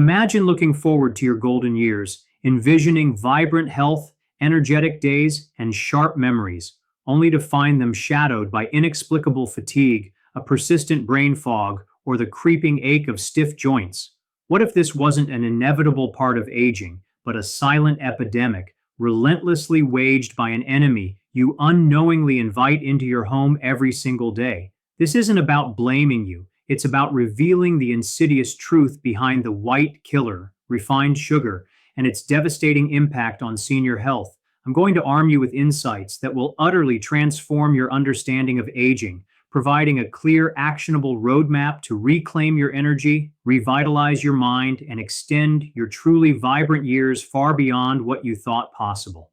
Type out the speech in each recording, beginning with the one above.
Imagine looking forward to your golden years, envisioning vibrant health, energetic days, and sharp memories, only to find them shadowed by inexplicable fatigue, a persistent brain fog, or the creeping ache of stiff joints. What if this wasn't an inevitable part of aging, but a silent epidemic, relentlessly waged by an enemy you unknowingly invite into your home every single day? This isn't about blaming you. It's about revealing the insidious truth behind the white killer, refined sugar, and its devastating impact on senior health. I'm going to arm you with insights that will utterly transform your understanding of aging, providing a clear, actionable roadmap to reclaim your energy, revitalize your mind, and extend your truly vibrant years far beyond what you thought possible.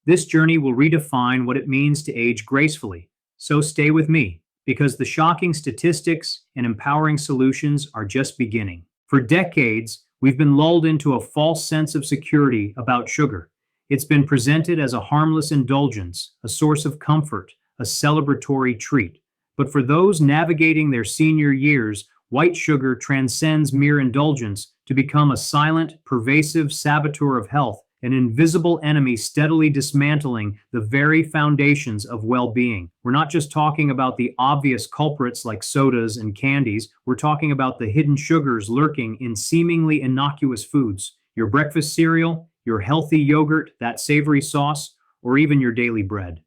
This journey will redefine what it means to age gracefully. So stay with me, because the shocking statistics and empowering solutions are just beginning. For decades, we've been lulled into a false sense of security about sugar. It's been presented as a harmless indulgence, a source of comfort, a celebratory treat. But for those navigating their senior years, white sugar transcends mere indulgence to become a silent, pervasive saboteur of health, an invisible enemy steadily dismantling the very foundations of well-being. We're not just talking about the obvious culprits like sodas and candies, we're talking about the hidden sugars lurking in seemingly innocuous foods. Your breakfast cereal, your healthy yogurt, that savory sauce, or even your daily bread.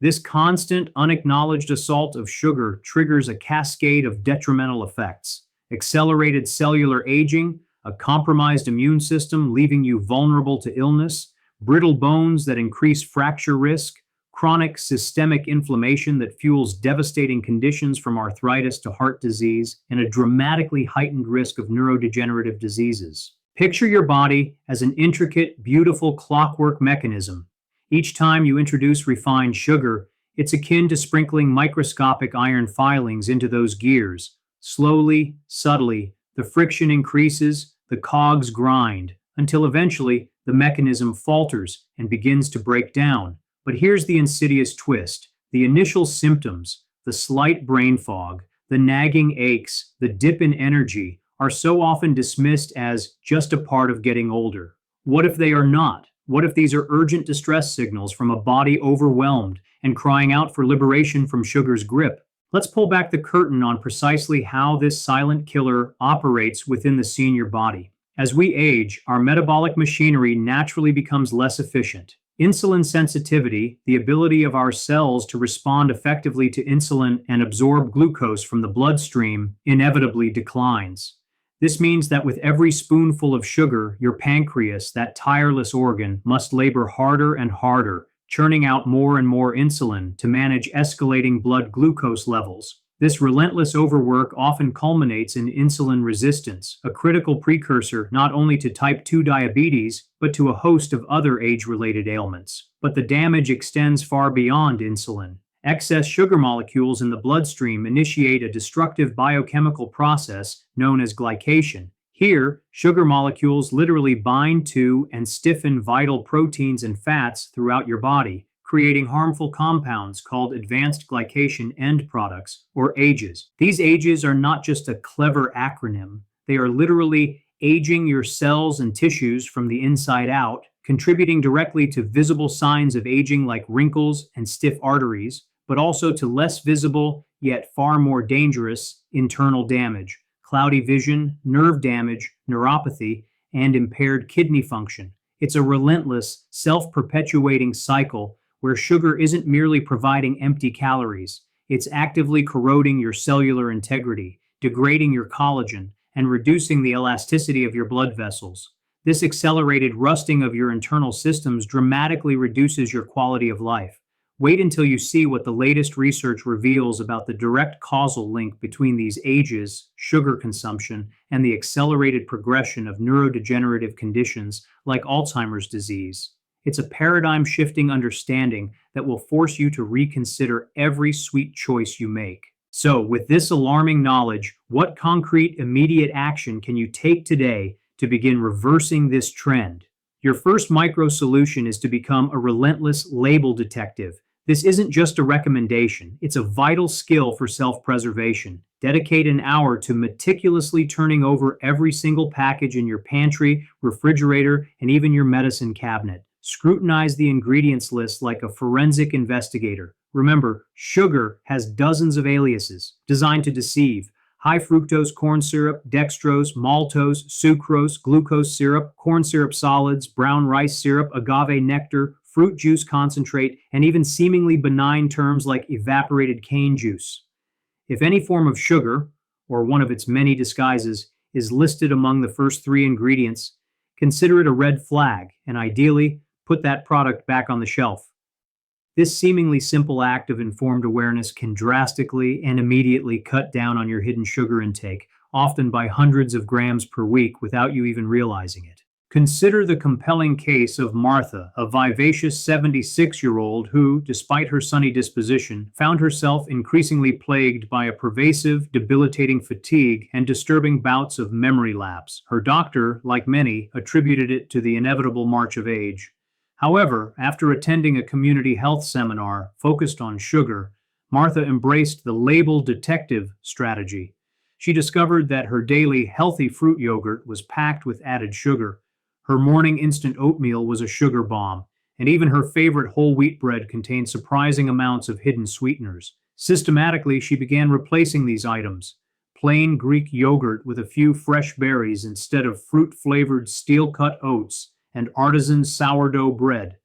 This constant, unacknowledged assault of sugar triggers a cascade of detrimental effects: accelerated cellular aging, a compromised immune system leaving you vulnerable to illness, brittle bones that increase fracture risk, chronic systemic inflammation that fuels devastating conditions from arthritis to heart disease, and a dramatically heightened risk of neurodegenerative diseases. Picture your body as an intricate, beautiful clockwork mechanism. Each time you introduce refined sugar, it's akin to sprinkling microscopic iron filings into those gears. Slowly, subtly, the friction increases, the cogs grind, until eventually the mechanism falters and begins to break down. But here's the insidious twist. The initial symptoms, the slight brain fog, the nagging aches, the dip in energy, are so often dismissed as just a part of getting older. What if they are not? What if these are urgent distress signals from a body overwhelmed and crying out for liberation from sugar's grip? Let's pull back the curtain on precisely how this silent killer operates within the senior body. As we age, our metabolic machinery naturally becomes less efficient. Insulin sensitivity, the ability of our cells to respond effectively to insulin and absorb glucose from the bloodstream, inevitably declines. This means that with every spoonful of sugar, your pancreas, that tireless organ, must labor harder and harder, churning out more and more insulin to manage escalating blood glucose levels. This relentless overwork often culminates in insulin resistance, a critical precursor not only to type 2 diabetes, but to a host of other age-related ailments. But the damage extends far beyond insulin. Excess sugar molecules in the bloodstream initiate a destructive biochemical process known as glycation. Here, sugar molecules literally bind to and stiffen vital proteins and fats throughout your body, creating harmful compounds called advanced glycation end products, or AGEs. These AGEs are not just a clever acronym. They are literally aging your cells and tissues from the inside out, contributing directly to visible signs of aging like wrinkles and stiff arteries, but also to less visible, yet far more dangerous, internal damage: cloudy vision, nerve damage, neuropathy, and impaired kidney function. It's a relentless, self-perpetuating cycle where sugar isn't merely providing empty calories, it's actively corroding your cellular integrity, degrading your collagen, and reducing the elasticity of your blood vessels. This accelerated rusting of your internal systems dramatically reduces your quality of life. Wait until you see what the latest research reveals about the direct causal link between these AGEs, sugar consumption, and the accelerated progression of neurodegenerative conditions like Alzheimer's disease. It's a paradigm-shifting understanding that will force you to reconsider every sweet choice you make. So, with this alarming knowledge, what concrete, immediate action can you take today to begin reversing this trend? Your first micro solution is to become a relentless label detective. This isn't just a recommendation, it's a vital skill for self-preservation. Dedicate an hour to meticulously turning over every single package in your pantry, refrigerator, and even your medicine cabinet. Scrutinize the ingredients list like a forensic investigator. Remember, sugar has dozens of aliases designed to deceive. High fructose corn syrup, dextrose, maltose, sucrose, glucose syrup, corn syrup solids, brown rice syrup, agave nectar, fruit juice concentrate, and even seemingly benign terms like evaporated cane juice. If any form of sugar, or one of its many disguises, is listed among the first three ingredients, consider it a red flag and ideally put that product back on the shelf. This seemingly simple act of informed awareness can drastically and immediately cut down on your hidden sugar intake, often by hundreds of grams per week without you even realizing it. Consider the compelling case of Martha, a vivacious 76-year-old who, despite her sunny disposition, found herself increasingly plagued by a pervasive, debilitating fatigue and disturbing bouts of memory lapse. Her doctor, like many, attributed it to the inevitable march of age. However, after attending a community health seminar focused on sugar, Martha embraced the label deceptive strategy. She discovered that her daily healthy fruit yogurt was packed with added sugar. Her morning instant oatmeal was a sugar bomb, and even her favorite whole wheat bread contained surprising amounts of hidden sweeteners. Systematically, she began replacing these items. Plain Greek yogurt with a few fresh berries instead of fruit-flavored steel-cut oats and artisan sourdough bread.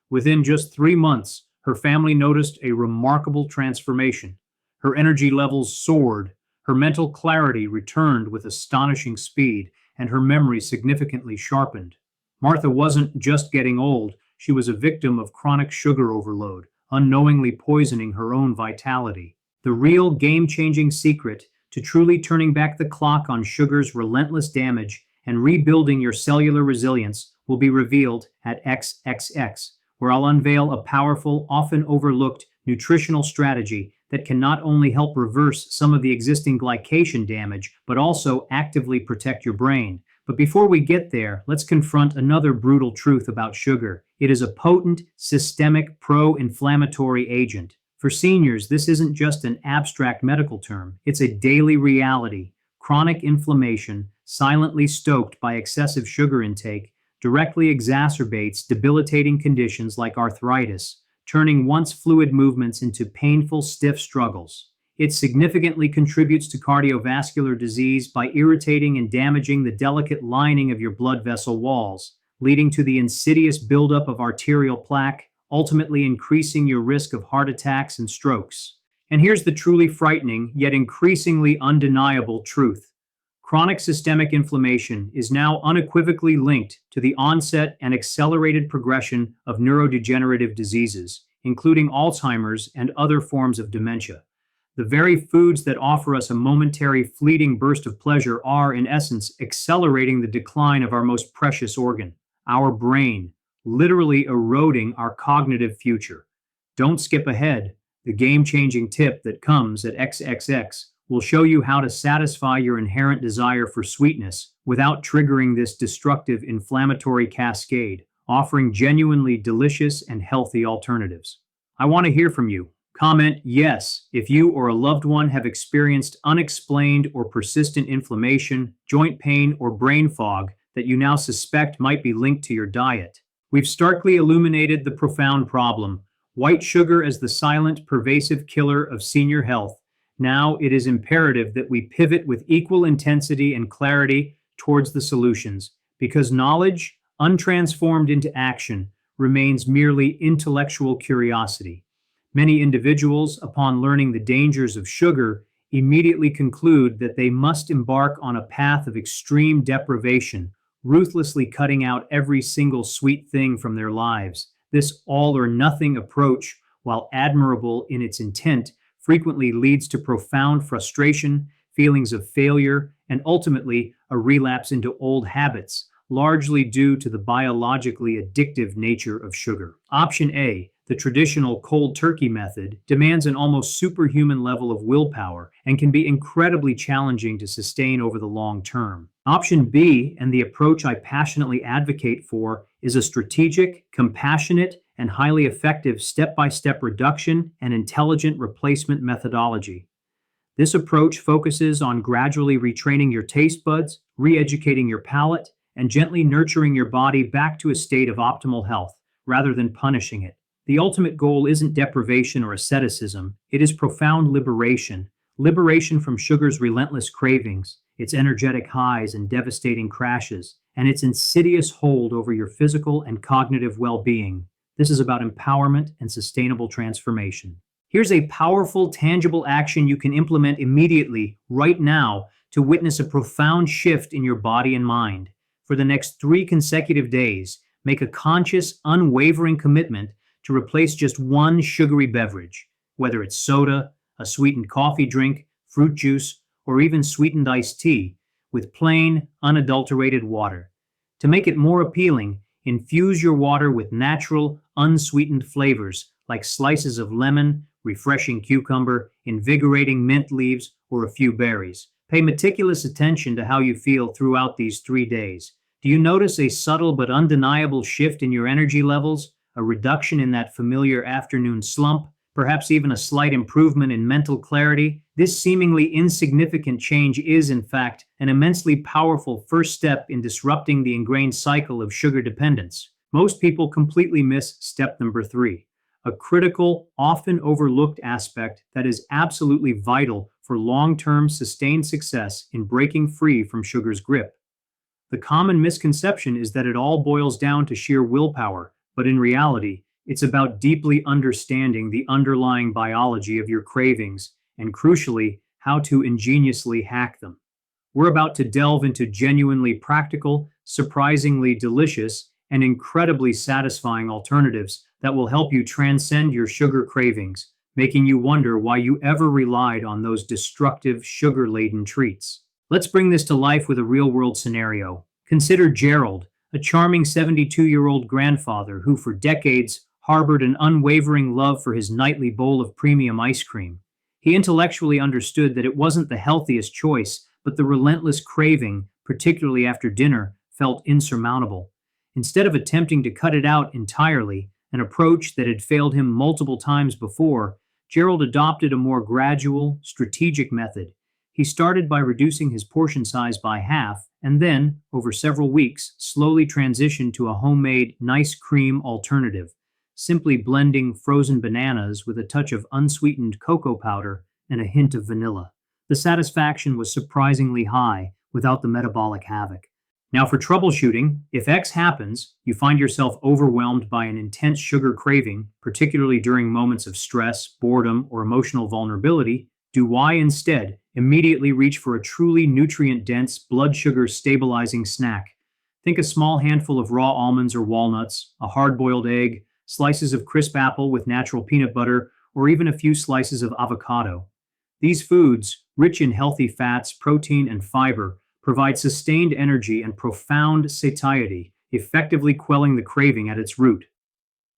Within just 3 months, her family noticed a remarkable transformation. Her energy levels soared, her mental clarity returned with astonishing speed, and her memory significantly sharpened. Martha wasn't just getting old, she was a victim of chronic sugar overload, unknowingly poisoning her own vitality. The real game-changing secret to truly turning back the clock on sugar's relentless damage and rebuilding your cellular resilience will be revealed at XXX, where I'll unveil a powerful, often overlooked nutritional strategy that can not only help reverse some of the existing glycation damage, but also actively protect your brain. But before we get there, let's confront another brutal truth about sugar. It is a potent, systemic, pro-inflammatory agent. For seniors, this isn't just an abstract medical term, it's a daily reality. Chronic inflammation, silently stoked by excessive sugar intake, directly exacerbates debilitating conditions like arthritis, turning once fluid movements into painful, stiff struggles. It significantly contributes to cardiovascular disease by irritating and damaging the delicate lining of your blood vessel walls, leading to the insidious buildup of arterial plaque, ultimately increasing your risk of heart attacks and strokes. And here's the truly frightening, yet increasingly undeniable truth. Chronic systemic inflammation is now unequivocally linked to the onset and accelerated progression of neurodegenerative diseases, including Alzheimer's and other forms of dementia. The very foods that offer us a momentary fleeting burst of pleasure are, in essence, accelerating the decline of our most precious organ, our brain, literally eroding our cognitive future. Don't skip ahead. The game-changing tip that comes at XXX will show you how to satisfy your inherent desire for sweetness without triggering this destructive inflammatory cascade, offering genuinely delicious and healthy alternatives. I want to hear from you. Comment yes if you or a loved one have experienced unexplained or persistent inflammation, joint pain, or brain fog that you now suspect might be linked to your diet. We've starkly illuminated the profound problem: white sugar as the silent, pervasive killer of senior health. Now it is imperative that we pivot with equal intensity and clarity towards the solutions, because knowledge, untransformed into action, remains merely intellectual curiosity. Many individuals, upon learning the dangers of sugar, immediately conclude that they must embark on a path of extreme deprivation, ruthlessly cutting out every single sweet thing from their lives. This all-or-nothing approach, while admirable in its intent, frequently leads to profound frustration, feelings of failure, and ultimately a relapse into old habits, largely due to the biologically addictive nature of sugar. Option A, the traditional cold turkey method, demands an almost superhuman level of willpower and can be incredibly challenging to sustain over the long term. Option B, and the approach I passionately advocate for, is a strategic, compassionate, and highly effective step-by-step reduction and intelligent replacement methodology. This approach focuses on gradually retraining your taste buds, re educating your palate, and gently nurturing your body back to a state of optimal health, rather than punishing it. The ultimate goal isn't deprivation or asceticism, it is profound liberation. Liberation from sugar's relentless cravings, its energetic highs and devastating crashes, and its insidious hold over your physical and cognitive well being. This is about empowerment and sustainable transformation. Here's a powerful, tangible action you can implement immediately, right now, to witness a profound shift in your body and mind. For the next 3 consecutive days, make a conscious, unwavering commitment to replace just one sugary beverage, whether it's soda, a sweetened coffee drink, fruit juice, or even sweetened iced tea, with plain, unadulterated water. To make it more appealing, infuse your water with natural, unsweetened flavors like slices of lemon, refreshing cucumber, invigorating mint leaves, or a few berries. Pay meticulous attention to how you feel throughout these 3 days. Do you notice a subtle but undeniable shift in your energy levels, a reduction in that familiar afternoon slump, perhaps even a slight improvement in mental clarity? This seemingly insignificant change is, in fact, an immensely powerful first step in disrupting the ingrained cycle of sugar dependence. Most people completely miss step number 3, a critical, often overlooked aspect that is absolutely vital for long-term sustained success in breaking free from sugar's grip. The common misconception is that it all boils down to sheer willpower, but in reality, it's about deeply understanding the underlying biology of your cravings and, crucially, how to ingeniously hack them. We're about to delve into genuinely practical, surprisingly delicious, and incredibly satisfying alternatives that will help you transcend your sugar cravings, making you wonder why you ever relied on those destructive, sugar-laden treats. Let's bring this to life with a real-world scenario. Consider Gerald, a charming 72-year-old grandfather who for decades harbored an unwavering love for his nightly bowl of premium ice cream. He intellectually understood that it wasn't the healthiest choice, but the relentless craving, particularly after dinner, felt insurmountable. Instead of attempting to cut it out entirely, an approach that had failed him multiple times before, Gerald adopted a more gradual, strategic method. He started by reducing his portion size by half, and then, over several weeks, slowly transitioned to a homemade, nice cream alternative, simply blending frozen bananas with a touch of unsweetened cocoa powder and a hint of vanilla. The satisfaction was surprisingly high without the metabolic havoc. Now, for troubleshooting, if X happens, you find yourself overwhelmed by an intense sugar craving, particularly during moments of stress, boredom, or emotional vulnerability, do Y instead. Immediately reach for a truly nutrient-dense, blood sugar stabilizing snack. Think a small handful of raw almonds or walnuts, a hard-boiled egg, slices of crisp apple with natural peanut butter, or even a few slices of avocado. These foods, rich in healthy fats, protein, and fiber, provide sustained energy and profound satiety, effectively quelling the craving at its root.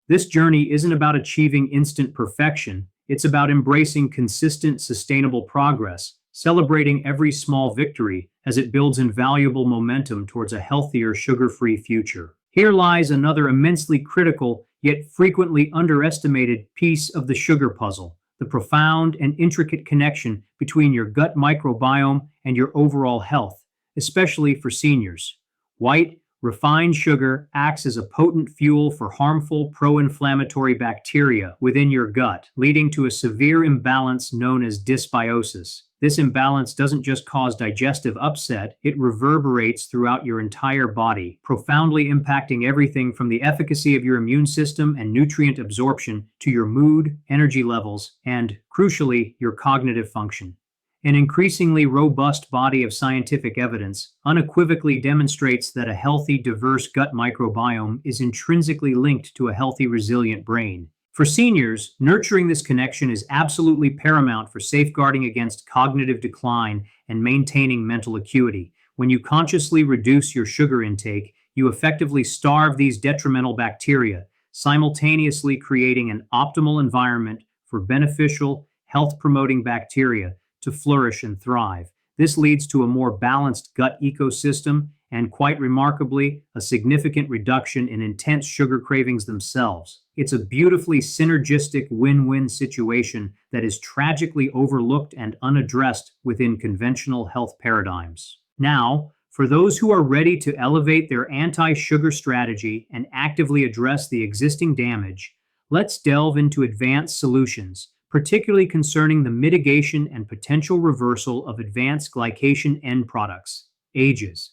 This journey isn't about achieving instant perfection, it's about embracing consistent, sustainable progress, celebrating every small victory as it builds invaluable momentum towards a healthier, sugar-free future. Here lies another immensely critical, yet frequently underestimated piece of the sugar puzzle: the profound and intricate connection between your gut microbiome and your overall health, especially for seniors. White, refined sugar acts as a potent fuel for harmful pro-inflammatory bacteria within your gut, leading to a severe imbalance known as dysbiosis. This imbalance doesn't just cause digestive upset, it reverberates throughout your entire body, profoundly impacting everything from the efficacy of your immune system and nutrient absorption to your mood, energy levels, and, crucially, your cognitive function. An increasingly robust body of scientific evidence unequivocally demonstrates that a healthy, diverse gut microbiome is intrinsically linked to a healthy, resilient brain. For seniors, nurturing this connection is absolutely paramount for safeguarding against cognitive decline and maintaining mental acuity. When you consciously reduce your sugar intake, you effectively starve these detrimental bacteria, simultaneously creating an optimal environment for beneficial, health-promoting bacteria to flourish and thrive. This leads to a more balanced gut ecosystem and, quite remarkably, a significant reduction in intense sugar cravings themselves. It's a beautifully synergistic win-win situation that is tragically overlooked and unaddressed within conventional health paradigms. Now, for those who are ready to elevate their anti-sugar strategy and actively address the existing damage, let's delve into advanced solutions, particularly concerning the mitigation and potential reversal of advanced glycation end products, AGEs.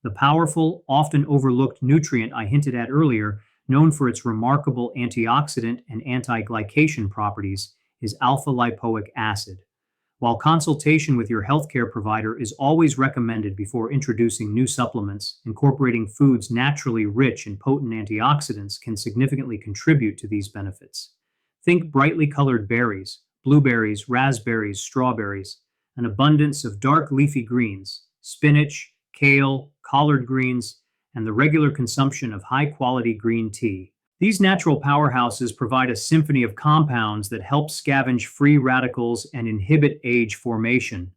The powerful, often overlooked nutrient I hinted at earlier, known for its remarkable antioxidant and anti-glycation properties, is alpha lipoic acid. While consultation with your healthcare provider is always recommended before introducing new supplements, incorporating foods naturally rich in potent antioxidants can significantly contribute to these benefits. Think brightly colored berries, blueberries, raspberries, strawberries, an abundance of dark leafy greens, spinach, kale, collard greens, and the regular consumption of high-quality green tea. These natural powerhouses provide a symphony of compounds that help scavenge free radicals and inhibit age formation.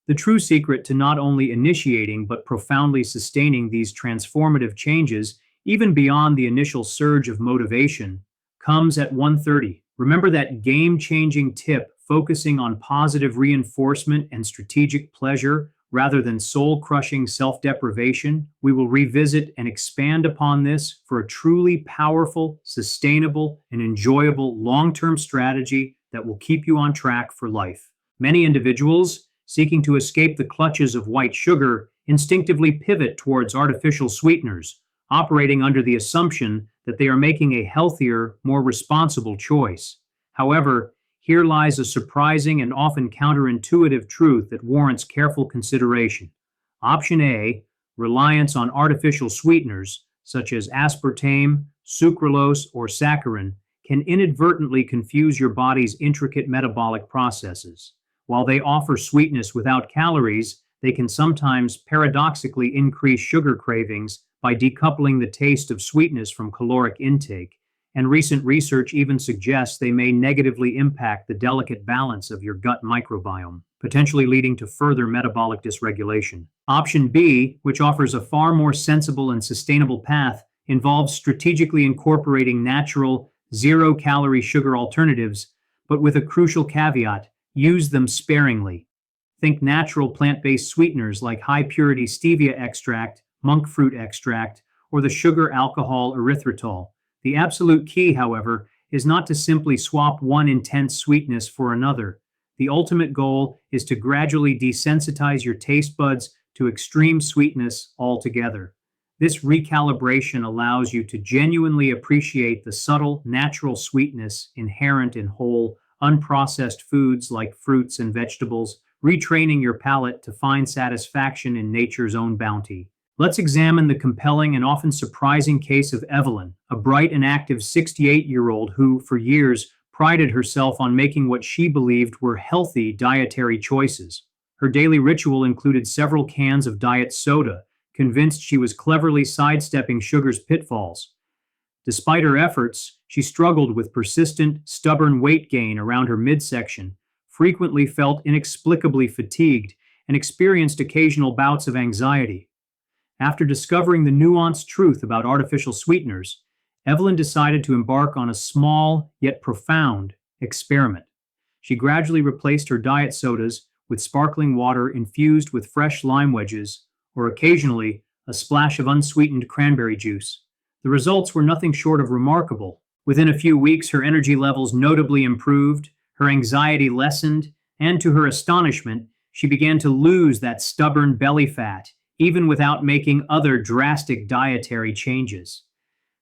The true secret to not only initiating but profoundly sustaining these transformative changes, even beyond the initial surge of motivation, comes at 1:30. Remember that game-changing tip focusing on positive reinforcement and strategic pleasure rather than soul-crushing self-deprivation? We will revisit and expand upon this for a truly powerful, sustainable, and enjoyable long-term strategy that will keep you on track for life. Many individuals seeking to escape the clutches of white sugar instinctively pivot towards artificial sweeteners, operating under the assumption that they are making a healthier, more responsible choice. However, here lies a surprising and often counterintuitive truth that warrants careful consideration. Option A, reliance on artificial sweeteners, such as aspartame, sucralose, or saccharin, can inadvertently confuse your body's intricate metabolic processes. While they offer sweetness without calories, they can sometimes paradoxically increase sugar cravings by decoupling the taste of sweetness from caloric intake, and recent research even suggests they may negatively impact the delicate balance of your gut microbiome, potentially leading to further metabolic dysregulation. Option B, which offers a far more sensible and sustainable path, involves strategically incorporating natural, zero-calorie sugar alternatives, but with a crucial caveat: use them sparingly. Think natural plant-based sweeteners like high-purity stevia extract, monk fruit extract, or the sugar alcohol erythritol. The absolute key, however, is not to simply swap one intense sweetness for another. The ultimate goal is to gradually desensitize your taste buds to extreme sweetness altogether. This recalibration allows you to genuinely appreciate the subtle, natural sweetness inherent in whole, unprocessed foods like fruits and vegetables, retraining your palate to find satisfaction in nature's own bounty. Let's examine the compelling and often surprising case of Evelyn, a bright and active 68-year-old who, for years, prided herself on making what she believed were healthy dietary choices. Her daily ritual included several cans of diet soda, convinced she was cleverly sidestepping sugar's pitfalls. Despite her efforts, she struggled with persistent, stubborn weight gain around her midsection, frequently felt inexplicably fatigued, and experienced occasional bouts of anxiety. After discovering the nuanced truth about artificial sweeteners, Evelyn decided to embark on a small yet profound experiment. She gradually replaced her diet sodas with sparkling water infused with fresh lime wedges, or occasionally a splash of unsweetened cranberry juice. The results were nothing short of remarkable. Within a few weeks, her energy levels notably improved, her anxiety lessened, and to her astonishment, she began to lose that stubborn belly fat, even without making other drastic dietary changes.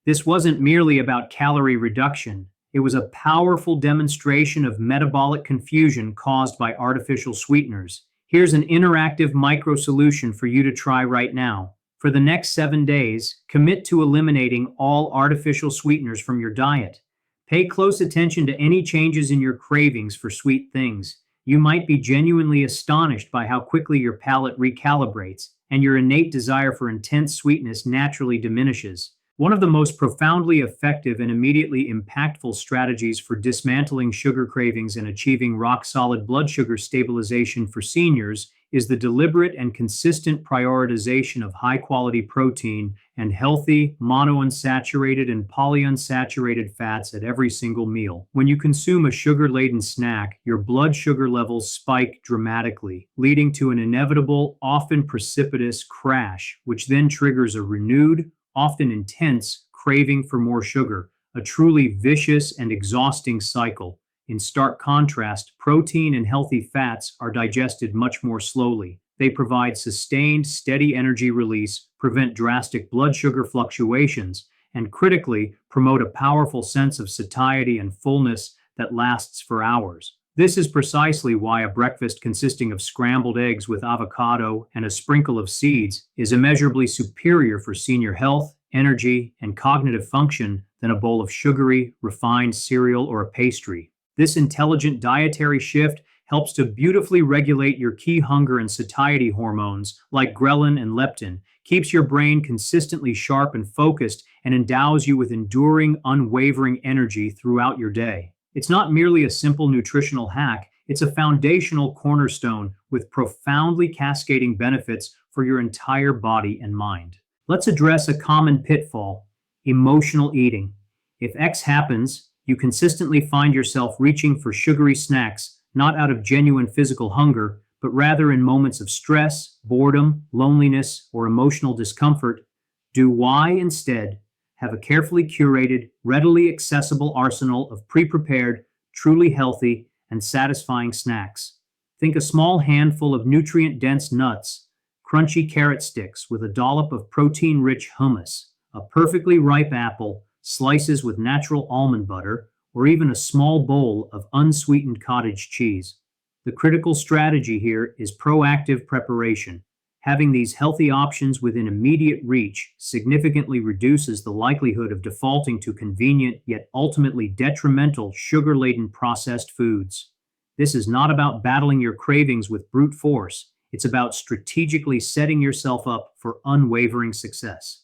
This wasn't merely about calorie reduction. It was a powerful demonstration of metabolic confusion caused by artificial sweeteners. Here's an interactive micro solution for you to try right now. For the next 7 days, commit to eliminating all artificial sweeteners from your diet. Pay close attention to any changes in your cravings for sweet things. You might be genuinely astonished by how quickly your palate recalibrates and your innate desire for intense sweetness naturally diminishes. One of the most profoundly effective and immediately impactful strategies for dismantling sugar cravings and achieving rock-solid blood sugar stabilization for seniors is the deliberate and consistent prioritization of high-quality protein and healthy monounsaturated and polyunsaturated fats at every single meal. When you consume a sugar-laden snack, your blood sugar levels spike dramatically, leading to an inevitable, often precipitous crash, which then triggers a renewed, often intense, craving for more sugar, a truly vicious and exhausting cycle. In stark contrast, protein and healthy fats are digested much more slowly. They provide sustained, steady energy release, prevent drastic blood sugar fluctuations, and critically, promote a powerful sense of satiety and fullness that lasts for hours. This is precisely why a breakfast consisting of scrambled eggs with avocado and a sprinkle of seeds is immeasurably superior for senior health, energy, and cognitive function than a bowl of sugary, refined cereal or a pastry. This intelligent dietary shift helps to beautifully regulate your key hunger and satiety hormones like ghrelin and leptin, keeps your brain consistently sharp and focused, and endows you with enduring, unwavering energy throughout your day. It's not merely a simple nutritional hack, it's a foundational cornerstone with profoundly cascading benefits for your entire body and mind. Let's address a common pitfall: emotional eating. If X happens, you consistently find yourself reaching for sugary snacks, not out of genuine physical hunger, but rather in moments of stress, boredom, loneliness, or emotional discomfort. Do Y instead have a carefully curated, readily accessible arsenal of pre-prepared, truly healthy, and satisfying snacks. Think a small handful of nutrient-dense nuts, crunchy carrot sticks with a dollop of protein-rich hummus, a perfectly ripe apple, slices with natural almond butter, or even a small bowl of unsweetened cottage cheese. The critical strategy here is proactive preparation. Having these healthy options within immediate reach significantly reduces the likelihood of defaulting to convenient yet ultimately detrimental sugar-laden processed foods. This is not about battling your cravings with brute force. It's about strategically setting yourself up for unwavering success.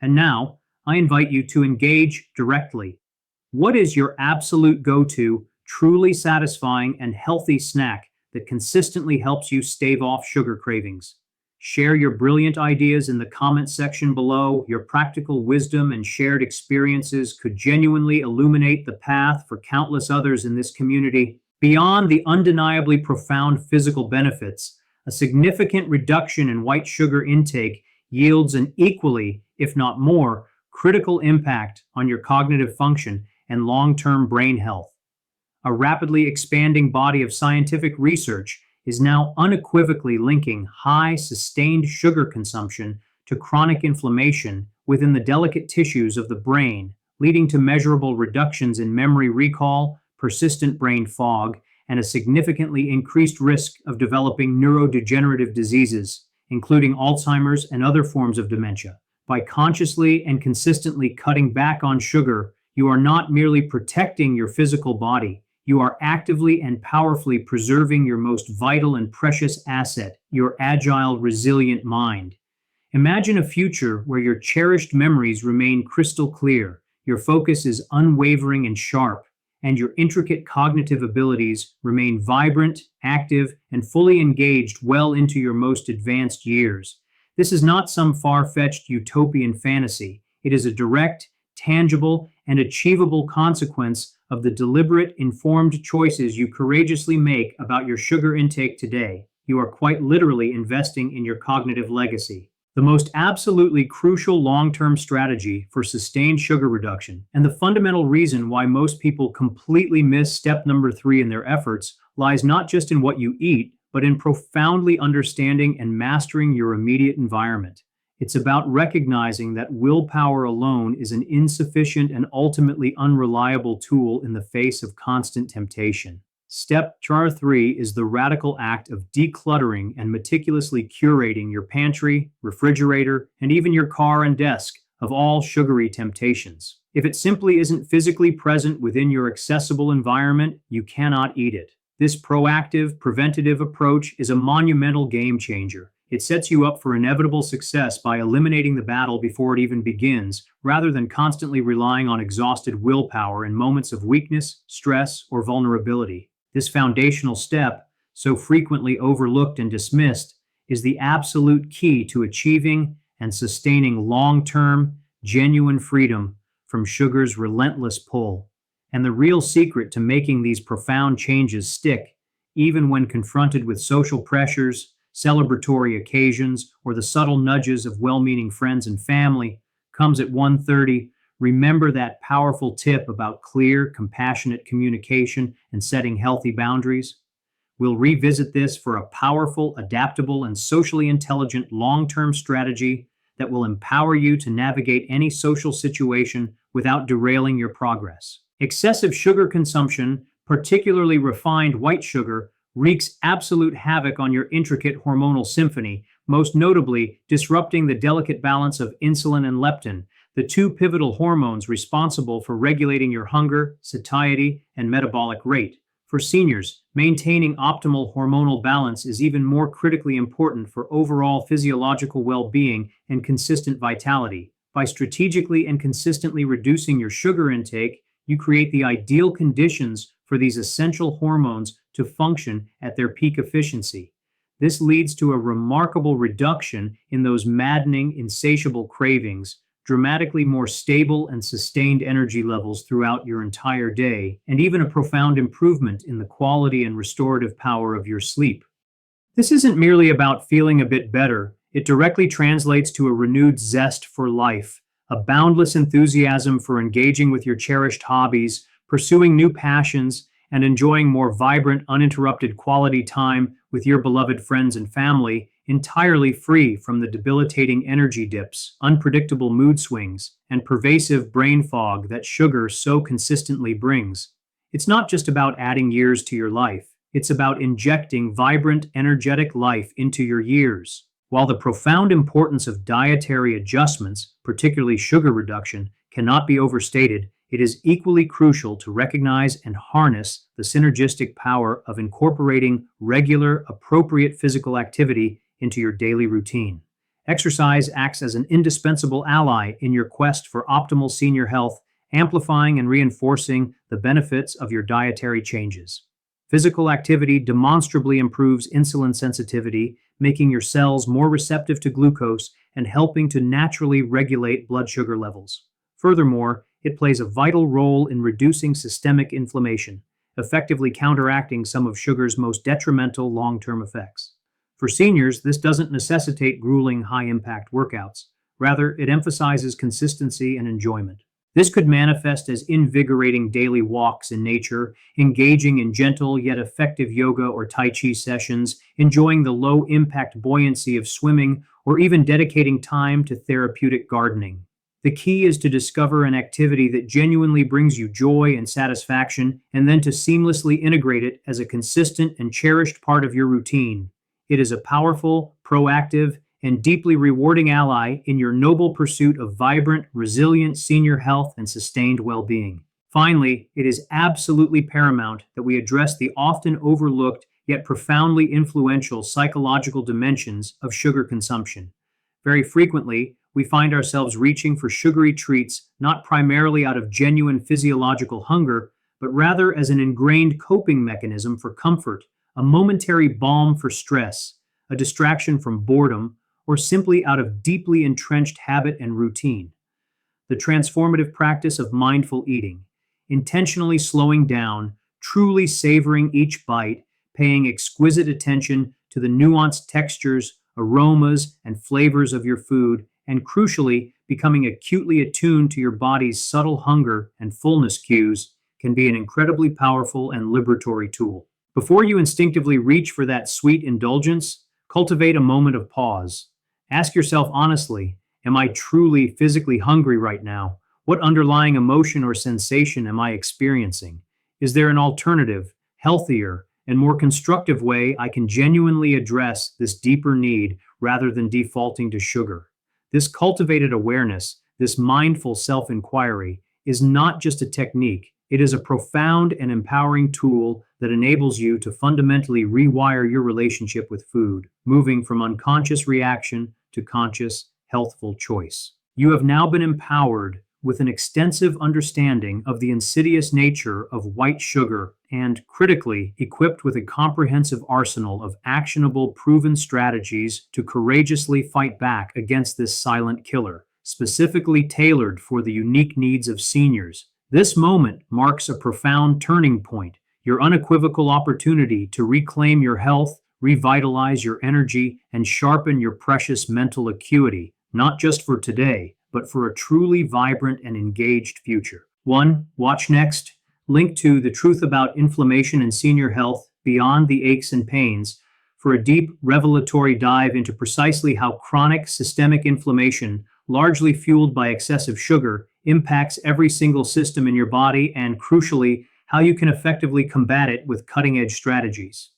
And now, I invite you to engage directly. What is your absolute go-to, truly satisfying and healthy snack that consistently helps you stave off sugar cravings? Share your brilliant ideas in the comment section below. Your practical wisdom and shared experiences could genuinely illuminate the path for countless others in this community. Beyond the undeniably profound physical benefits, a significant reduction in white sugar intake yields an equally, if not more, critical impact on your cognitive function and long-term brain health. A rapidly expanding body of scientific research is now unequivocally linking high, sustained sugar consumption to chronic inflammation within the delicate tissues of the brain, leading to measurable reductions in memory recall, persistent brain fog, and a significantly increased risk of developing neurodegenerative diseases, including Alzheimer's and other forms of dementia. By consciously and consistently cutting back on sugar, you are not merely protecting your physical body, you are actively and powerfully preserving your most vital and precious asset, your agile, resilient mind. Imagine a future where your cherished memories remain crystal clear, your focus is unwavering and sharp, and your intricate cognitive abilities remain vibrant, active, and fully engaged well into your most advanced years. This is not some far-fetched utopian fantasy. It is a direct, tangible, and achievable consequence of the deliberate, informed choices you courageously make about your sugar intake today. You are quite literally investing in your cognitive legacy. The most absolutely crucial long-term strategy for sustained sugar reduction, and the fundamental reason why most people completely miss step number 3 in their efforts, lies not just in what you eat, but in profoundly understanding and mastering your immediate environment. It's about recognizing that willpower alone is an insufficient and ultimately unreliable tool in the face of constant temptation. Step 3 is the radical act of decluttering and meticulously curating your pantry, refrigerator, and even your car and desk of all sugary temptations. If it simply isn't physically present within your accessible environment, you cannot eat it. This proactive, preventative approach is a monumental game changer. It sets you up for inevitable success by eliminating the battle before it even begins, rather than constantly relying on exhausted willpower in moments of weakness, stress, or vulnerability. This foundational step, so frequently overlooked and dismissed, is the absolute key to achieving and sustaining long-term, genuine freedom from sugar's relentless pull, and the real secret to making these profound changes stick, even when confronted with social pressures, celebratory occasions, or the subtle nudges of well-meaning friends and family, comes at 1:30. Remember that powerful tip about clear, compassionate communication and setting healthy boundaries? We'll revisit this for a powerful, adaptable, and socially intelligent long-term strategy that will empower you to navigate any social situation without derailing your progress. Excessive sugar consumption, particularly refined white sugar, wreaks absolute havoc on your intricate hormonal symphony, most notably disrupting the delicate balance of insulin and leptin, the two pivotal hormones responsible for regulating your hunger, satiety, and metabolic rate. For seniors, maintaining optimal hormonal balance is even more critically important for overall physiological well-being and consistent vitality. By strategically and consistently reducing your sugar intake, you create the ideal conditions for these essential hormones to function at their peak efficiency. This leads to a remarkable reduction in those maddening, insatiable cravings, dramatically more stable and sustained energy levels throughout your entire day, and even a profound improvement in the quality and restorative power of your sleep. This isn't merely about feeling a bit better, it directly translates to a renewed zest for life, a boundless enthusiasm for engaging with your cherished hobbies, pursuing new passions, and enjoying more vibrant, uninterrupted quality time with your beloved friends and family, entirely free from the debilitating energy dips, unpredictable mood swings, and pervasive brain fog that sugar so consistently brings. It's not just about adding years to your life, it's about injecting vibrant, energetic life into your years. While the profound importance of dietary adjustments, particularly sugar reduction, cannot be overstated, it is equally crucial to recognize and harness the synergistic power of incorporating regular, appropriate physical activity into your daily routine. Exercise acts as an indispensable ally in your quest for optimal senior health, amplifying and reinforcing the benefits of your dietary changes. Physical activity demonstrably improves insulin sensitivity, making your cells more receptive to glucose and helping to naturally regulate blood sugar levels. Furthermore, it plays a vital role in reducing systemic inflammation, effectively counteracting some of sugar's most detrimental long-term effects. For seniors, this doesn't necessitate grueling, high-impact workouts. Rather, it emphasizes consistency and enjoyment. This could manifest as invigorating daily walks in nature, engaging in gentle yet effective yoga or Tai Chi sessions, enjoying the low-impact buoyancy of swimming, or even dedicating time to therapeutic gardening. The key is to discover an activity that genuinely brings you joy and satisfaction, and then to seamlessly integrate it as a consistent and cherished part of your routine. It is a powerful, proactive, and deeply rewarding ally in your noble pursuit of vibrant, resilient senior health and sustained well-being. Finally, it is absolutely paramount that we address the often overlooked yet profoundly influential psychological dimensions of sugar consumption. Very frequently, we find ourselves reaching for sugary treats not primarily out of genuine physiological hunger, but rather as an ingrained coping mechanism for comfort, a momentary balm for stress, a distraction from boredom, or simply out of deeply entrenched habit and routine. The transformative practice of mindful eating, intentionally slowing down, truly savoring each bite, paying exquisite attention to the nuanced textures, aromas, and flavors of your food, and crucially, becoming acutely attuned to your body's subtle hunger and fullness cues, can be an incredibly powerful and liberatory tool. Before you instinctively reach for that sweet indulgence, cultivate a moment of pause. Ask yourself honestly, am I truly physically hungry right now? What underlying emotion or sensation am I experiencing? Is there an alternative, healthier, and more constructive way I can genuinely address this deeper need rather than defaulting to sugar? This cultivated awareness, this mindful self-inquiry, is not just a technique, it is a profound and empowering tool that enables you to fundamentally rewire your relationship with food, moving from unconscious reaction to conscious, healthful choice. You have now been empowered with an extensive understanding of the insidious nature of white sugar and, critically, equipped with a comprehensive arsenal of actionable, proven strategies to courageously fight back against this silent killer, specifically tailored for the unique needs of seniors. This moment marks a profound turning point, your unequivocal opportunity to reclaim your health, revitalize your energy, and sharpen your precious mental acuity, not just for today, but for a truly vibrant and engaged future. 1. Watch next. Link to The Truth About Inflammation and Senior Health Beyond the Aches and Pains for a deep, revelatory dive into precisely how chronic systemic inflammation, largely fueled by excessive sugar, impacts every single system in your body and, crucially, how you can effectively combat it with cutting-edge strategies.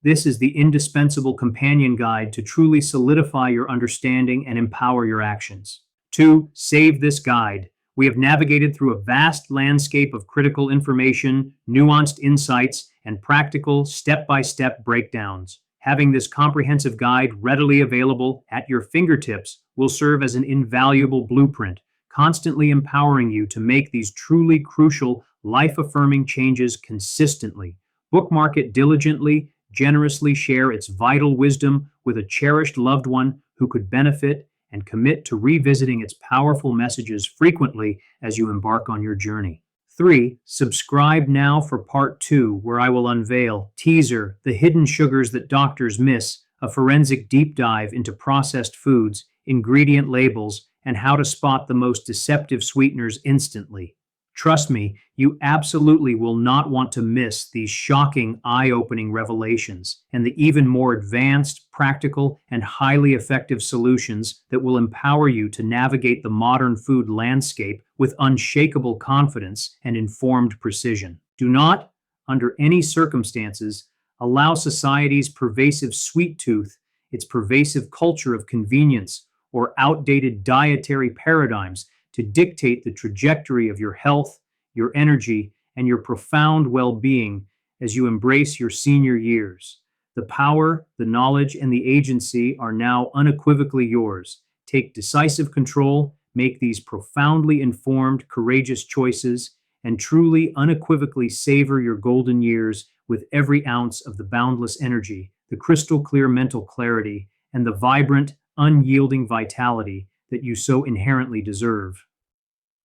This is the indispensable companion guide to truly solidify your understanding and empower your actions. 2. Save this guide. We have navigated through a vast landscape of critical information, nuanced insights, and practical step-by-step breakdowns. Having this comprehensive guide readily available at your fingertips will serve as an invaluable blueprint, constantly empowering you to make these truly crucial, life-affirming changes consistently. Bookmark it diligently, generously share its vital wisdom with a cherished loved one who could benefit, and commit to revisiting its powerful messages frequently as you embark on your journey. 3. Subscribe now for part 2, where I will unveil Teaser, The Hidden Sugars That Doctors Miss, a forensic deep dive into processed foods, ingredient labels, and how to spot the most deceptive sweeteners instantly. Trust me, you absolutely will not want to miss these shocking, eye-opening revelations and the even more advanced, practical, and highly effective solutions that will empower you to navigate the modern food landscape with unshakable confidence and informed precision. Do not, under any circumstances, allow society's pervasive sweet tooth, its pervasive culture of convenience, or outdated dietary paradigms to dictate the trajectory of your health, your energy, and your profound well-being as you embrace your senior years. The power, the knowledge, and the agency are now unequivocally yours. Take decisive control, make these profoundly informed, courageous choices, and truly unequivocally savor your golden years with every ounce of the boundless energy, the crystal clear mental clarity, and the vibrant, unyielding vitality that you so inherently deserve.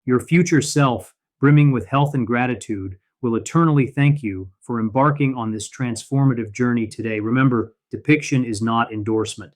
Your future self, brimming with health and gratitude, will eternally thank you for embarking on this transformative journey today. Remember, depiction is not endorsement.